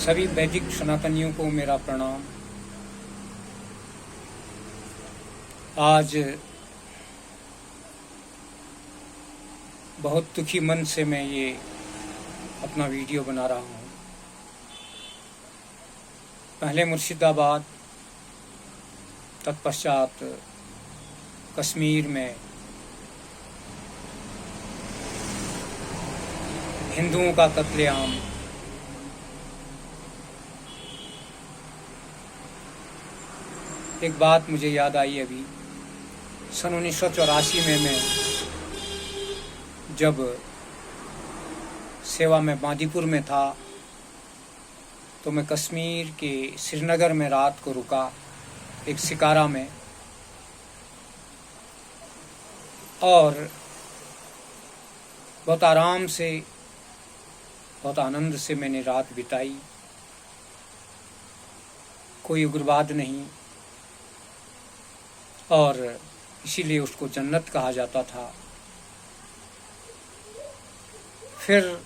सभी वैदिक सनातनियों को मेरा प्रणाम। आज बहुत दुखी मन से मैं ये अपना वीडियो बना रहा हूँ। पहले मुर्शिदाबाद, तत्पश्चात कश्मीर में हिंदुओं का कत्लेआम, एक बात मुझे याद आई अभी। सन 1984 में मैं जब सेवा में बांदीपुर में था तो मैं कश्मीर के श्रीनगर में रात को रुका एक शिकारा में, और बहुत आराम से, बहुत आनंद से मैंने रात बिताई। कोई उग्रवाद नहीं, और इसीलिए उसको जन्नत कहा जाता था। फिर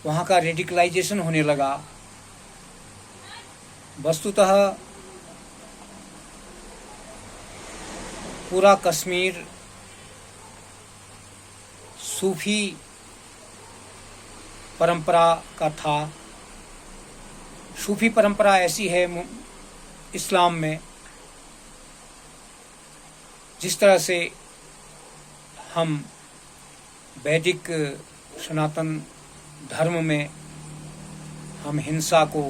वहाँ का रेडिकलाइजेशन होने लगा। वस्तुतः पूरा कश्मीर सूफी परंपरा का था। सूफी परंपरा ऐसी है इस्लाम में, जिस तरह से हम वैदिक सनातन धर्म में हम हिंसा को,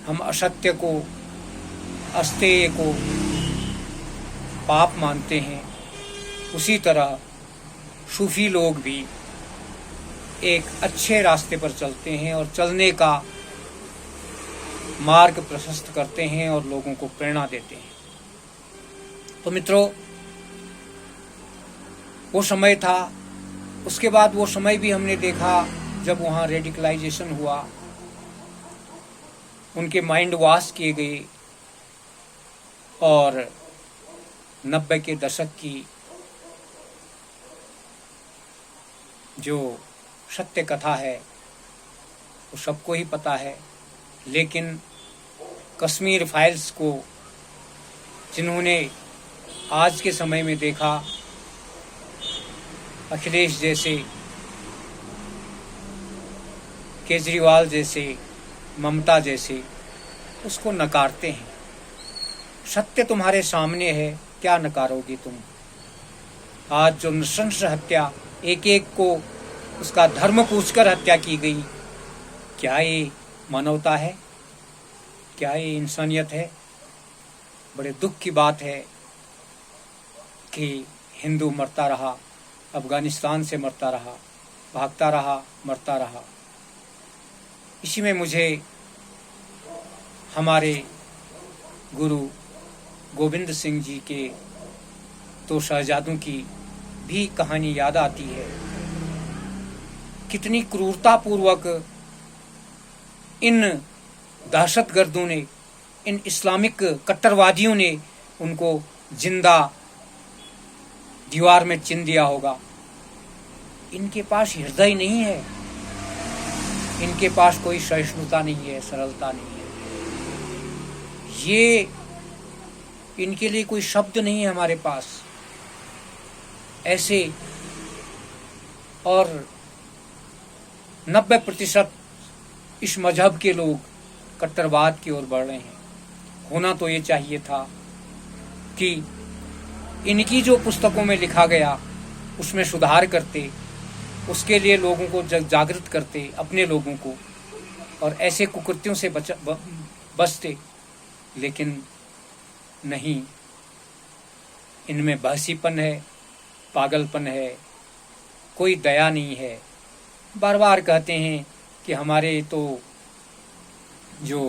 हम असत्य को, अस्तेय को पाप मानते हैं, उसी तरह सूफी लोग भी एक अच्छे रास्ते पर चलते हैं और चलने का मार्ग प्रशस्त करते हैं और लोगों को प्रेरणा देते हैं। तो मित्रों, वो समय था। उसके बाद वो समय भी हमने देखा जब वहाँ रेडिकलाइजेशन हुआ, उनके माइंड वॉश किए गए, और 90 के दशक की जो सत्य कथा है वो सबको ही पता है। लेकिन कश्मीर फाइल्स को जिन्होंने आज के समय में देखा, अखिलेश जैसे, केजरीवाल जैसे, ममता जैसे, उसको नकारते हैं। सत्य तुम्हारे सामने है, क्या नकारोगे तुम? आज जो नृशंस हत्या, एक एक को उसका धर्म पूछकर हत्या की गई, क्या ये मानवता है? क्या ये इंसानियत है? बड़े दुख की बात है कि हिंदू मरता रहा, अफगानिस्तान से मरता रहा, भागता रहा, मरता रहा। इसी में मुझे हमारे गुरु गोविंद सिंह जी के दो शहजादों की भी कहानी याद आती है। कितनी क्रूरतापूर्वक इन दहशतगर्दों ने, इन इस्लामिक कट्टरवादियों ने उनको जिंदा दीवार में चिन दिया होगा। इनके पास हृदय नहीं है, इनके पास कोई सहिष्णुता नहीं है, सरलता नहीं है। ये इनके लिए कोई शब्द नहीं है हमारे पास। ऐसे और 90% इस मजहब के लोग कट्टरवाद की ओर बढ़ रहे हैं। होना तो ये चाहिए था कि इनकी जो पुस्तकों में लिखा गया उसमें सुधार करते, उसके लिए लोगों को जागृत करते, अपने लोगों को, और ऐसे कुकृत्यों से बचते। लेकिन नहीं, इनमें बहसीपन है, पागलपन है, कोई दया नहीं है। बार बार कहते हैं कि हमारे तो जो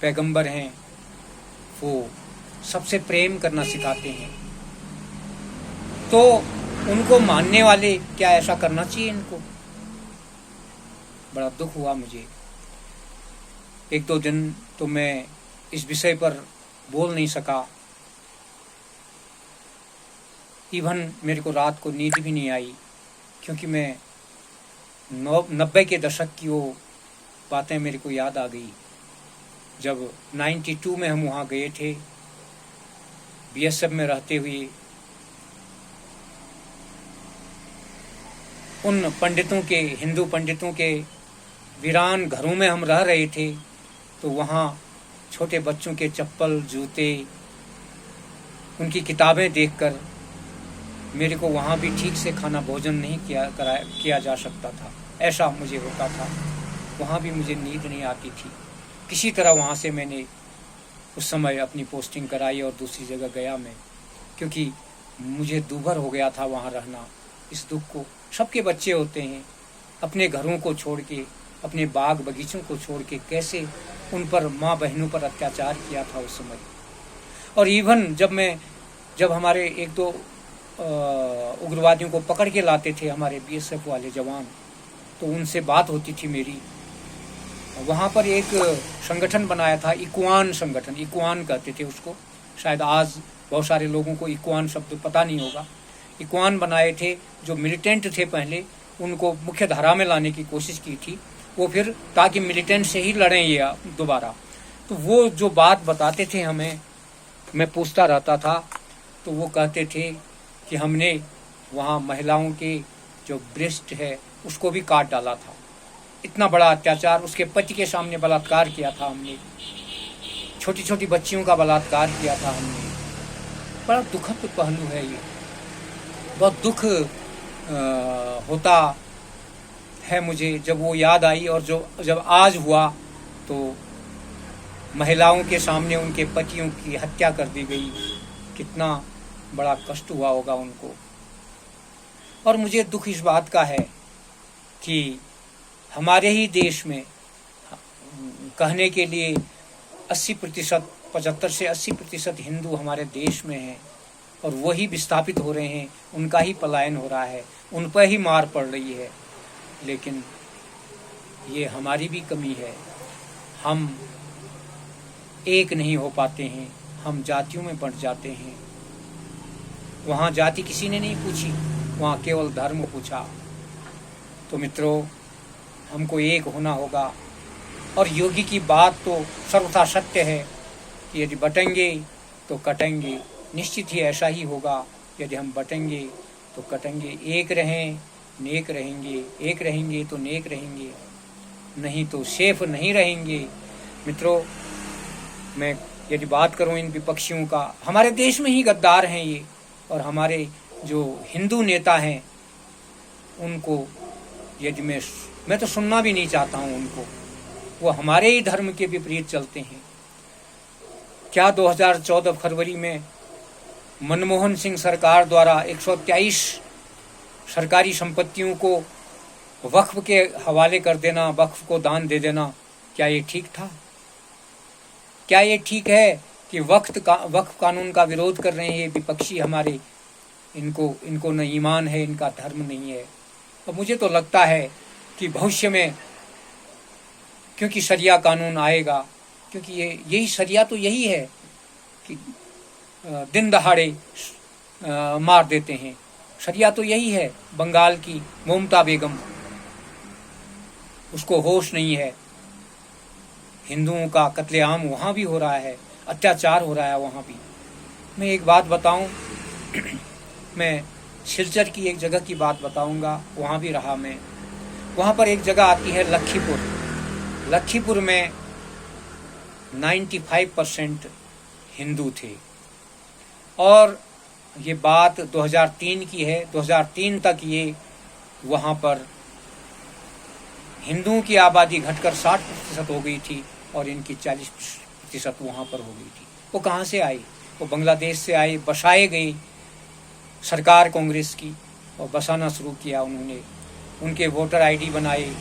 पैगंबर हैं वो सबसे प्रेम करना सिखाते हैं। तो उनको मानने वाले क्या ऐसा करना चाहिए इनको? बड़ा दुख हुआ मुझे। एक दो दिन तो मैं इस विषय पर बोल नहीं सका। इवन मेरे को रात को नींद भी नहीं आई, क्योंकि मैं 90 के दशक की वो बातें मेरे को याद आ गई। जब 92 में हम वहाँ गए थे बीएसएफ में रहते हुए, उन पंडितों के, हिंदू पंडितों के वीरान घरों में हम रह रहे थे, तो वहाँ छोटे बच्चों के चप्पल, जूते, उनकी किताबें देखकर मेरे को वहाँ भी ठीक से खाना भोजन नहीं किया जा सकता था, ऐसा मुझे होता था। वहाँ भी मुझे नींद नहीं आती थी। किसी तरह वहाँ से मैंने उस समय अपनी पोस्टिंग कराई और दूसरी जगह गया मैं, क्योंकि मुझे दूभर हो गया था वहाँ रहना। इस दुख को, सबके बच्चे होते हैं, अपने घरों को छोड़ के, अपने बाग बगीचों को छोड़ के कैसे उन पर, माँ बहनों पर अत्याचार किया था उस समय। और इवन जब हमारे एक दो उग्रवादियों को पकड़ के लाते थे हमारे बीएसएफ वाले जवान, तो उनसे बात होती थी मेरी। वहाँ पर एक संगठन बनाया था, इक्वान संगठन, इक्वान कहते थे उसको, शायद आज बहुत सारे लोगों को इक्वान शब्द पता नहीं होगा। इक्वान बनाए थे, जो मिलिटेंट थे पहले, उनको मुख्य धारा में लाने की कोशिश की थी वो, फिर ताकि मिलिटेंट से ही लड़ें ये दोबारा। तो वो जो बात बताते थे हमें, मैं पूछता रहता था, तो वो कहते थे कि हमने वहाँ महिलाओं के जो ब्रेस्ट है उसको भी काट डाला था। इतना बड़ा अत्याचार, उसके पति के सामने बलात्कार किया था हमने, छोटी छोटी बच्चियों का बलात्कार किया था हमने। बड़ा दुखद पहलू है ये, बहुत दुख होता है मुझे जब वो याद आई। और जब आज हुआ तो महिलाओं के सामने उनके पतियों की हत्या कर दी गई, कितना बड़ा कष्ट हुआ होगा उनको। और मुझे दुख इस बात का है कि हमारे ही देश में कहने के लिए 80%, 75 से 80% हिंदू हमारे देश में हैं, और वही विस्थापित हो रहे हैं, उनका ही पलायन हो रहा है, उन पर ही मार पड़ रही है। लेकिन ये हमारी भी कमी है, हम एक नहीं हो पाते हैं, हम जातियों में बंट जाते हैं। वहाँ जाति किसी ने नहीं पूछी, वहाँ केवल धर्म पूछा। तो मित्रों, हमको एक होना होगा। और योगी की बात तो सर्वथा सत्य है कि यदि बटेंगे तो कटेंगे, निश्चित ही ऐसा ही होगा। यदि हम बटेंगे तो कटेंगे, एक रहें नेक रहेंगे, एक रहेंगे तो नेक रहेंगे, नहीं तो सेफ नहीं रहेंगे। मित्रों, मैं यदि बात करूं इन विपक्षियों का, हमारे देश में ही गद्दार हैं ये, और हमारे जो हिंदू नेता हैं उनको यदि मैं तो सुनना भी नहीं चाहता हूं उनको। वो हमारे ही धर्म के विपरीत चलते हैं। क्या 2014 फरवरी में मनमोहन सिंह सरकार द्वारा 123 सरकारी संपत्तियों को वक्फ के हवाले कर देना, वक्फ को दान दे देना, क्या ये ठीक था? क्या ये ठीक है कि वक्फ कानून का विरोध कर रहे हैं ये विपक्षी हमारे? इनको न ईमान है, इनका धर्म नहीं है। और मुझे तो लगता है कि भविष्य में, क्योंकि शरिया कानून आएगा, क्योंकि यही शरिया तो यही है कि दिन दहाड़े मार देते हैं। शरिया तो यही है। बंगाल की ममता बेगम, उसको होश नहीं है। हिंदुओं का कत्लेआम वहाँ भी हो रहा है, अत्याचार हो रहा है वहाँ भी। मैं एक बात बताऊं, मैं सिलचर की एक जगह की बात बताऊंगा, वहाँ भी रहा मैं। वहाँ पर एक जगह आती है लखीपुर। लखीपुर में 95% हिंदू थे। और ये बात 2003 की है। 2003 तक ये वहाँ पर हिंदुओं की आबादी घटकर 60% हो गई थी और इनकी 40% वहाँ पर हो गई थी। वो कहाँ से आई? वो बांग्लादेश से आए, बसाए गए सरकार कांग्रेस की, और बसाना शुरू किया उन्होंने। उनके वोटर आईडी बनाए,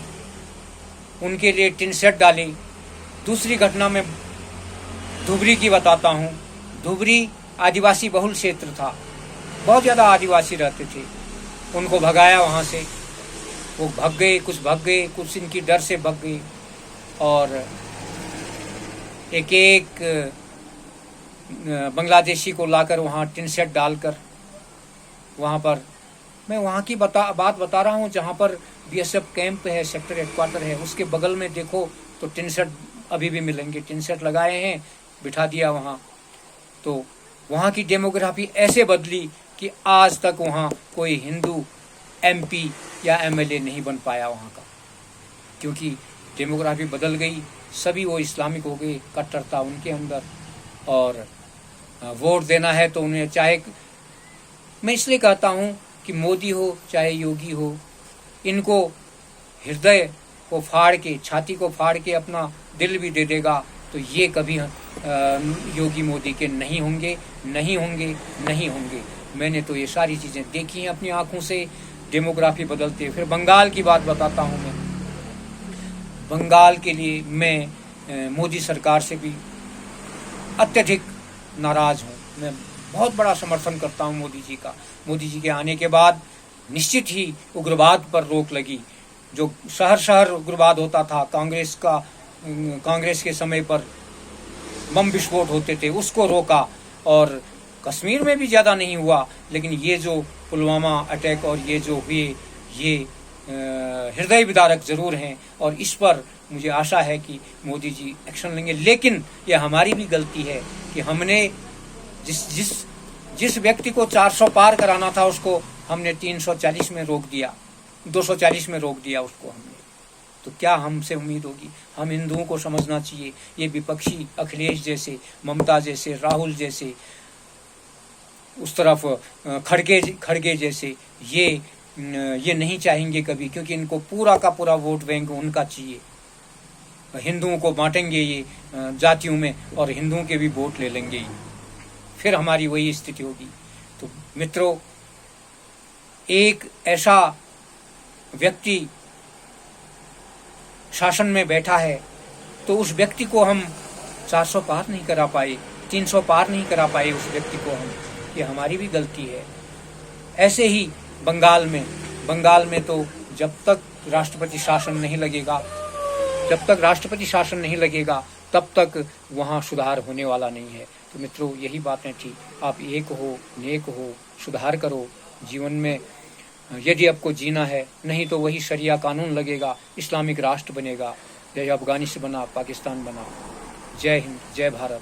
उनके लिए टिन शेड डाले। दूसरी घटना में धुबरी की बताता हूँ। धुबरी आदिवासी बहुल क्षेत्र था, बहुत ज़्यादा आदिवासी रहते थे। उनको भगाया वहाँ से, वो भाग गए, कुछ भाग गए, कुछ इनकी डर से भाग गए। और एक बांग्लादेशी को लाकर वहाँ टिन शेड डालकर वहाँ पर मैं वहाँ की बात बता रहा हूँ जहाँ पर बीएसएफ कैंप है, सेक्टर हेडक्वार्टर है, उसके बगल में देखो तो टिन शेड अभी भी मिलेंगे। टिन शेड लगाए हैं, बिठा दिया वहाँ। तो वहाँ की डेमोग्राफी ऐसे बदली कि आज तक वहाँ कोई हिंदू एमपी या एमएलए नहीं बन पाया वहाँ का, क्योंकि डेमोग्राफी बदल गई। सभी वो इस्लामिक हो गए, कट्टरता उनके अंदर, और वोट देना है तो उन्हें, चाहे मैं इसलिए कहता हूँ कि मोदी हो चाहे योगी हो, इनको हृदय को फाड़ के, छाती को फाड़ के अपना दिल भी दे देगा तो ये कभी योगी मोदी के नहीं होंगे, नहीं होंगे, नहीं होंगे। मैंने तो ये सारी चीज़ें देखी हैं अपनी आंखों से, डेमोग्राफी बदलते। फिर बंगाल की बात बताता हूँ मैं। बंगाल के लिए मैं मोदी सरकार से भी अत्यधिक नाराज़ हूँ। मैं बहुत बड़ा समर्थन करता हूँ मोदी जी का। मोदी जी के आने के बाद निश्चित ही उग्रवाद पर रोक लगी। जो शहर शहर उग्रवाद होता था, कांग्रेस के समय पर बम विस्फोट होते थे, उसको रोका। और कश्मीर में भी ज़्यादा नहीं हुआ, लेकिन ये जो पुलवामा अटैक और ये जो हुए, ये हृदय विदारक जरूर हैं, और इस पर मुझे आशा है कि मोदी जी एक्शन लेंगे। लेकिन ये हमारी भी गलती है कि हमने जिस व्यक्ति को 400 पार कराना था उसको हमने 340 में रोक दिया, 240 में रोक दिया उसको हमने। तो क्या हमसे उम्मीद होगी? हम हिंदुओं को समझना चाहिए। ये विपक्षी अखिलेश जैसे, ममता जैसे, राहुल जैसे, उस तरफ खड़गे जैसे, ये नहीं चाहेंगे कभी, क्योंकि इनको पूरा का पूरा वोट बैंक उनका चाहिए। हिंदुओं को बांटेंगे ये जातियों में, और हिंदुओं के भी वोट ले लेंगे ये, फिर हमारी वही स्थिति होगी। तो मित्रों, एक ऐसा व्यक्ति शासन में बैठा है तो उस व्यक्ति को हम 400 पार नहीं करा पाए, 300 पार नहीं करा पाए उस व्यक्ति को हम, ये हमारी भी गलती है। ऐसे ही बंगाल में तो जब तक राष्ट्रपति शासन नहीं लगेगा तब तक वहाँ सुधार होने वाला नहीं है। तो मित्रों, यही बातें थी। आप एक हो, नेक हो, सुधार करो जीवन में यदि आपको जीना है, नहीं तो वही शरिया कानून लगेगा, इस्लामिक राष्ट्र बनेगा, जैसे अफगानिस्तान बना, पाकिस्तान बना। जय हिंद, जय भारत।